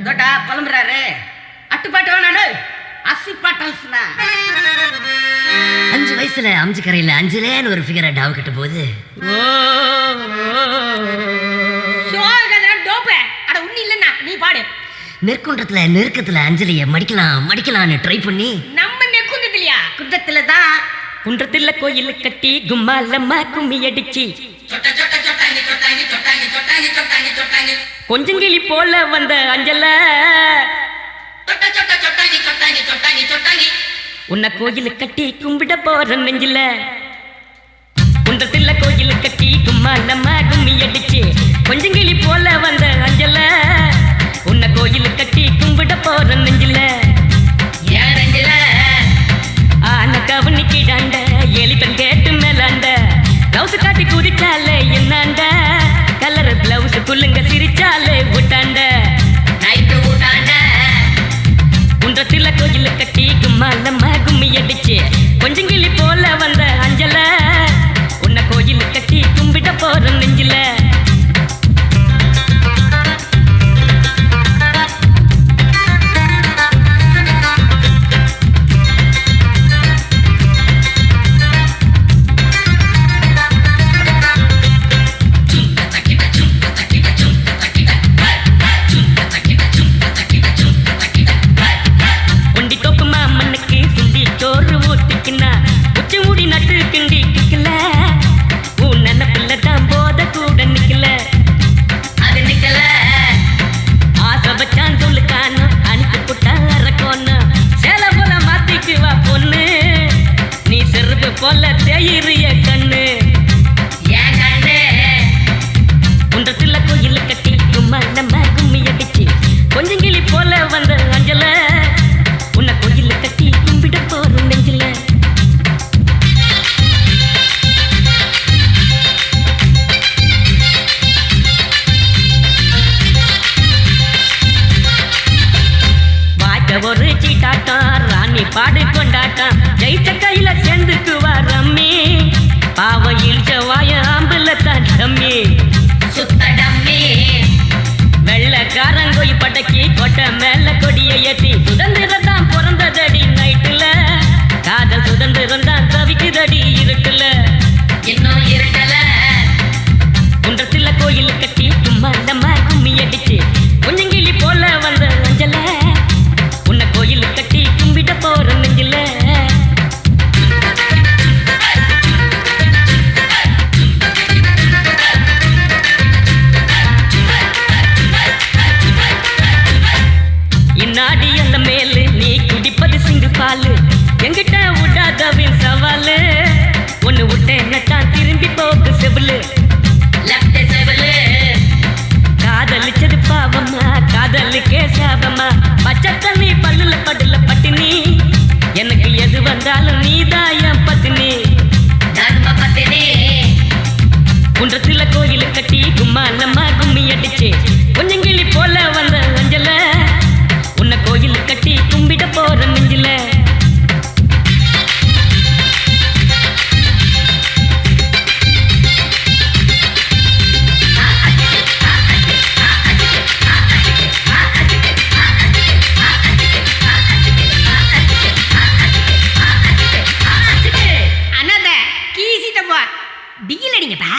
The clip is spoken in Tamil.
தோட்டா புலம்புறாரு. அட்டுப்பாட்டு வேணாடு, அசிப்பாட்டல்ஸ்னா. 5 வயசுல அம்ஜி கரையில அஞ்சுலேன்னு ஒரு ஃபிகரை டாவ் கட்ட போது அட உண்ணி இல்லைன்னா நீ பாடு. நெற்குன்றத்துல நெருக்கத்துல அஞ்சலிய மடிக்கலாம்னு ட்ரை பண்ணி நம்ம நெற்குன்றத்திலயா? குன்றத்துல தான். குன்றத்துல கோயில் கட்டி கும்மாலம்மா கும்மி அடிச்சு கொஞ்சங்கிளி போல வந்த அஞ்சல உன்னை கோயில் கட்டி கும்பிட போற நெஞ்சில. குன்றத்துல கோயில் கட்டி கும்மாலம்மா கும்மி அடிச்சு கொஞ்சங்கிளி போல வந்த அஞ்சல உன்னை கோயில் கட்டி கும்பிட போற நெஞ்சில. ஆன கவனிக்கிடாண்ட எலிப்பன் கேட்டு மேலாண்ட பிளவுஸ் காட்டி குதிச்சாலே என்னாண்ட கலர் பிளவுஸ் குள்ளுங்க சிரிச்சாலே விட்டாண்ட குன்றத்துல கோயில் கட்டி கும்மாலம்மா கும்மி அடிச்சு கொஞ்சங்கிளி போல வந்த அஞ்சல உன்னை கோயில் கட்டி கும்பிட போற நெஞ்சில. போல தேயிறிய கண்ணு ஏன் கண்ணு. குன்றத்துல கோயில் கட்டி கும்மாலம்மா கும்மி அடிச்சு கொஞ்சங்கிளி போல வந்த அஞ்சல உன்னை கோயில் கட்டி கும்பிட போற நெஞ்சில. வாய்க்க ஒரு சீட்டாட்டம் ராணி பாடு கொண்டாட்டம் ஜெயிச்ச கையில சேர்ந்துக்குவா ரம்மி பாவ இழிச்ச வாய ஆம்புல தான் டம்மி சுத்த டம்மி. வெள்ளக்காரங்கோய் படக்கி கொட்டை மேல கொடியை ஏற்றி சுதந்திரம் தான் பிறந்ததடி நைட்டுல காதல் சுதந்திரம் தான் தவிக்குதடி இருட்டுல இன்னும் இருட்டல. குன்றத்துல கோயில் கட்டி கும்மாலம்மா கும்மி அடிச்சு கொஞ்சங்கிளி போல வந்த அஞ்சல உன்னை கோயில் கட்டி கும்பிட போற நெஞ்சில. இந்நாடி அந்த மேலு நீ குடிப்பது சிங்கு பாலு எங்கிட்ட விடாதவின் சவாலு ஒன்னு விட்டேன்னத்தான் திரும்பி போக்கு செவிலு காதலிச்சது பாவமா காதலுக்கே சாபமா பச்சை தண்ணி பல்லுல படுல பட்டினி எனக்கு எது வந்தாலும் நீதான் என் பத்தினி தர்ம பத்தினி. குன்றத்துல கோயில் கட்டி கும்மாலம்மா கும்மி அடிச்சு கொஞ்சங்கிளி போல வந்த அஞ்சல உன்னை கோயில் கட்டி கும்பிட போற நெஞ்சில. அண்ணாத கீசிட்டப்பா டிகில் அடிங்கப்பா.